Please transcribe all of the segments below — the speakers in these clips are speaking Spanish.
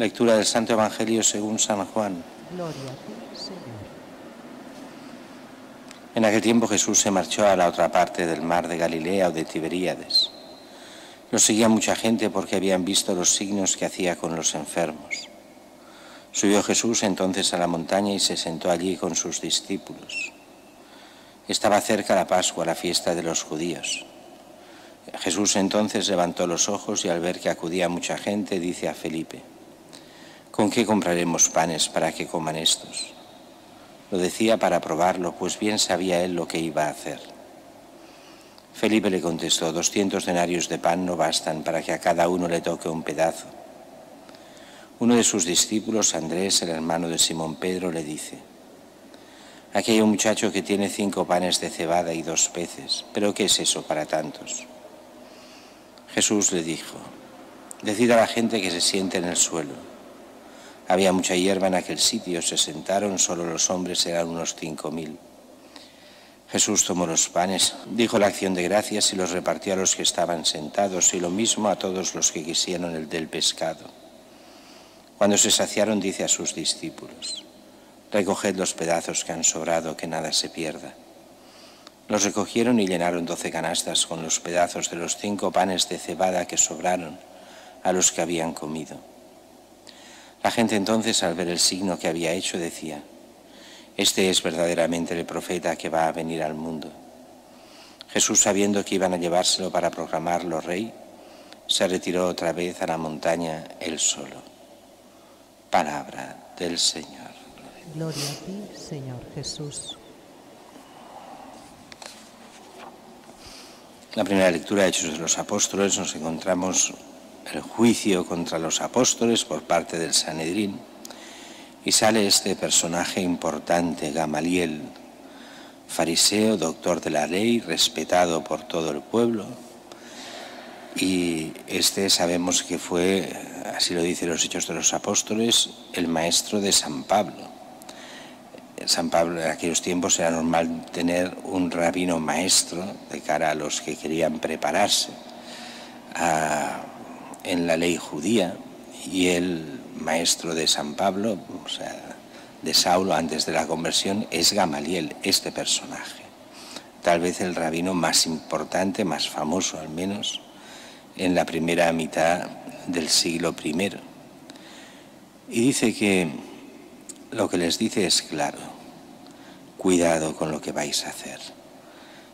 Lectura del Santo Evangelio según San Juan. Gloria a ti, Señor. En aquel tiempo Jesús se marchó a la otra parte del mar de Galilea o de Tiberíades. Lo seguía mucha gente porque habían visto los signos que hacía con los enfermos. Subió Jesús entonces a la montaña y se sentó allí con sus discípulos. Estaba cerca la Pascua, la fiesta de los judíos. Jesús entonces levantó los ojos y al ver que acudía mucha gente, dice a Felipe: ¿con qué compraremos panes para que coman estos? Lo decía para probarlo, pues bien sabía él lo que iba a hacer. Felipe le contestó: 200 denarios de pan no bastan para que a cada uno le toque un pedazo. Uno de sus discípulos, Andrés, el hermano de Simón Pedro, le dice: aquí hay un muchacho que tiene 5 panes de cebada y 2 peces, ¿pero qué es eso para tantos? Jesús le dijo: decid a la gente que se siente en el suelo. Había mucha hierba en aquel sitio, se sentaron, solo los hombres eran unos 5000. Jesús tomó los panes, dijo la acción de gracias y los repartió a los que estaban sentados, y lo mismo a todos los que quisieron el del pescado. Cuando se saciaron, dice a sus discípulos: recoged los pedazos que han sobrado, que nada se pierda. Los recogieron y llenaron 12 canastas con los pedazos de los 5 panes de cebada que sobraron a los que habían comido. La gente entonces, al ver el signo que había hecho, decía: este es verdaderamente el profeta que va a venir al mundo. Jesús, sabiendo que iban a llevárselo para proclamarlo rey, se retiró otra vez a la montaña él solo. Palabra del Señor. Gloria a ti, Señor Jesús. En la primera lectura de Hechos de los Apóstoles nos encontramos el juicio contra los apóstoles por parte del Sanedrín y sale este personaje importante, Gamaliel, fariseo, doctor de la ley, respetado por todo el pueblo, y este sabemos que fue, así lo dicen los Hechos de los Apóstoles, el maestro de San Pablo. San Pablo, en aquellos tiempos era normal tener un rabino maestro de cara a los que querían prepararse en la ley judía, y el maestro de San Pablo, o sea, de Saulo antes de la conversión, es Gamaliel, este personaje. Tal vez el rabino más importante, más famoso al menos, en la primera mitad del siglo I. Y dice que lo que les dice es claro: cuidado con lo que vais a hacer,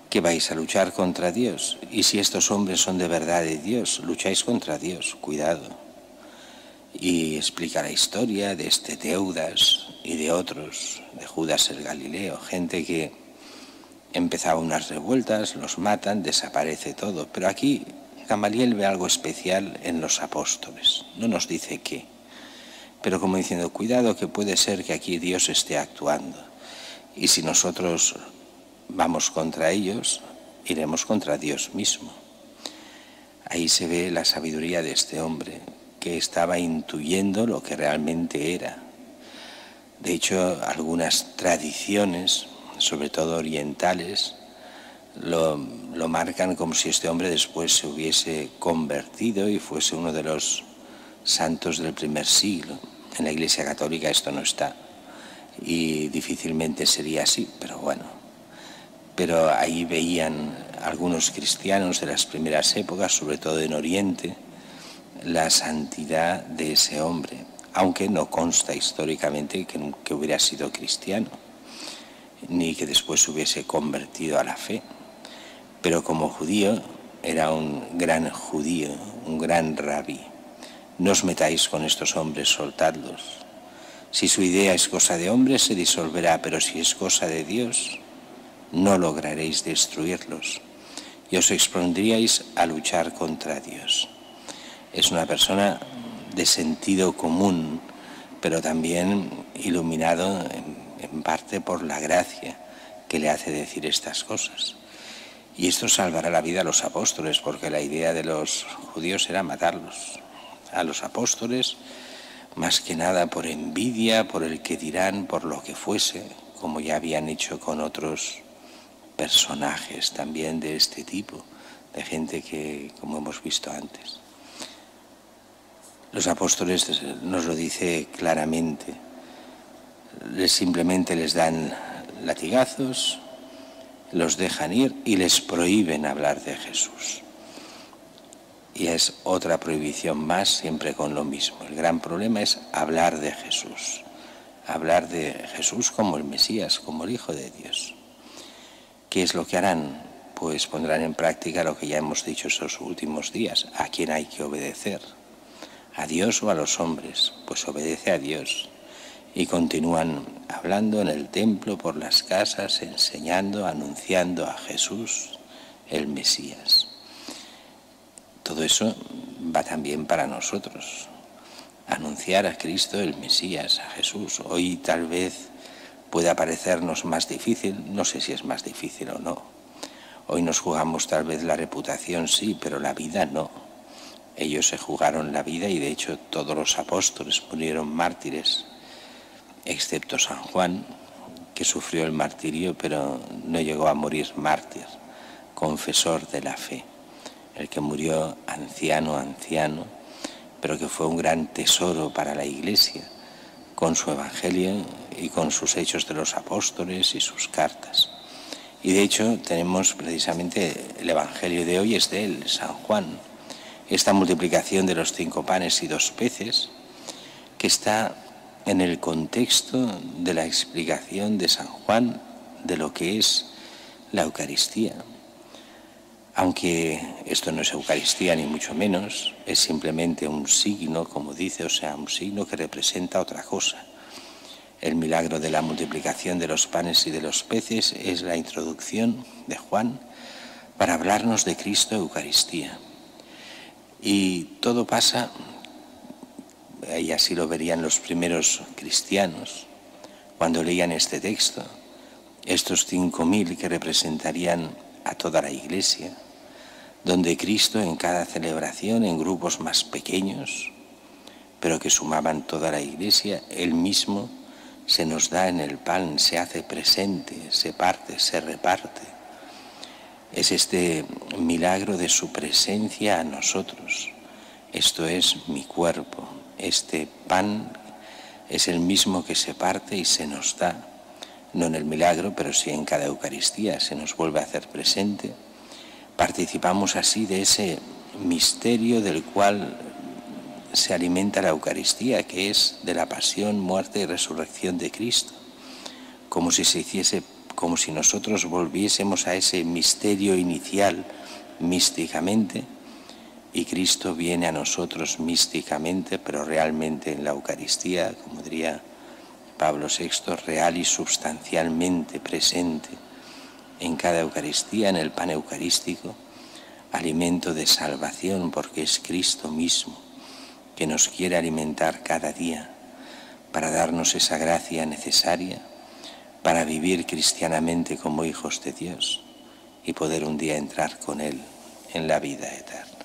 que vais a luchar contra Dios, y si estos hombres son de verdad de Dios, lucháis contra Dios, cuidado. Y explica la historia de este Teudas y de otros, de Judas el Galileo, gente que empezaba unas revueltas, los matan, desaparece todo, pero aquí Gamaliel ve algo especial en los apóstoles, no nos dice qué, pero como diciendo: cuidado, que puede ser que aquí Dios esté actuando, y si nosotros vamos contra ellos, iremos contra Dios mismo. Ahí se ve la sabiduría de este hombre, que estaba intuyendo lo que realmente era. De hecho, algunas tradiciones, sobre todo orientales, lo marcan como si este hombre después se hubiese convertido y fuese uno de los santos del primer siglo. En la Iglesia Católica esto no está y difícilmente sería así, pero bueno. Pero ahí veían algunos cristianos de las primeras épocas, sobre todo en Oriente, la santidad de ese hombre, aunque no consta históricamente que hubiera sido cristiano, ni que después se hubiese convertido a la fe. Pero como judío, era un gran judío, un gran rabí. No os metáis con estos hombres, soltadlos. Si su idea es cosa de hombres, se disolverá, pero si es cosa de Dios, no lograréis destruirlos, y os expondríais a luchar contra Dios. Es una persona de sentido común, pero también iluminado en parte por la gracia que le hace decir estas cosas. Y esto salvará la vida a los apóstoles, porque la idea de los judíos era matarlos, a los apóstoles, más que nada por envidia, por el que dirán, por lo que fuese, como ya habían hecho con otros personajes también de este tipo, de gente que, como hemos visto antes. Los apóstoles nos lo dice claramente. Simplemente les dan latigazos, los dejan ir y les prohíben hablar de Jesús. Y es otra prohibición más, siempre con lo mismo. El gran problema es hablar de Jesús. Hablar de Jesús como el Mesías, como el Hijo de Dios. ¿Qué es lo que harán? Pues pondrán en práctica lo que ya hemos dicho estos últimos días. ¿A quién hay que obedecer? ¿A Dios o a los hombres? Pues obedece a Dios. Y continúan hablando en el templo, por las casas, enseñando, anunciando a Jesús, el Mesías. Todo eso va también para nosotros. Anunciar a Cristo, el Mesías, a Jesús. Hoy tal vez pueda parecernos más difícil, no sé si es más difícil o no. Hoy nos jugamos tal vez la reputación, sí, pero la vida no. Ellos se jugaron la vida y de hecho todos los apóstoles murieron mártires, excepto San Juan, que sufrió el martirio, pero no llegó a morir mártir, confesor de la fe. El que murió anciano, pero que fue un gran tesoro para la Iglesia, con su Evangelio y con sus hechos de los apóstoles y sus cartas. Y de hecho tenemos precisamente el Evangelio de hoy, es de él, San Juan. Esta multiplicación de los 5 panes y 2 peces, que está en el contexto de la explicación de San Juan de lo que es la Eucaristía. Aunque esto no es Eucaristía ni mucho menos, es simplemente un signo, como dice, o sea, un signo que representa otra cosa. El milagro de la multiplicación de los panes y de los peces es la introducción de Juan para hablarnos de Cristo Eucaristía. Y todo pasa, y así lo verían los primeros cristianos cuando leían este texto, estos 5.000 que representarían a toda la Iglesia, donde Cristo en cada celebración, en grupos más pequeños, pero que sumaban toda la Iglesia, Él mismo se nos da en el pan, se hace presente, se parte, se reparte. Es este milagro de su presencia a nosotros. Esto es mi cuerpo. Este pan es el mismo que se parte y se nos da, no en el milagro, pero sí en cada Eucaristía, se nos vuelve a hacer presente. Participamos así de ese misterio del cual se alimenta la Eucaristía, que es de la pasión, muerte y resurrección de Cristo, como si se hiciese, como si nosotros volviésemos a ese misterio inicial místicamente, y Cristo viene a nosotros místicamente, pero realmente en la Eucaristía, como diría Pablo VI, real y sustancialmente presente en cada Eucaristía, en el pan eucarístico, alimento de salvación, porque es Cristo mismo que nos quiere alimentar cada día para darnos esa gracia necesaria para vivir cristianamente como hijos de Dios y poder un día entrar con Él en la vida eterna.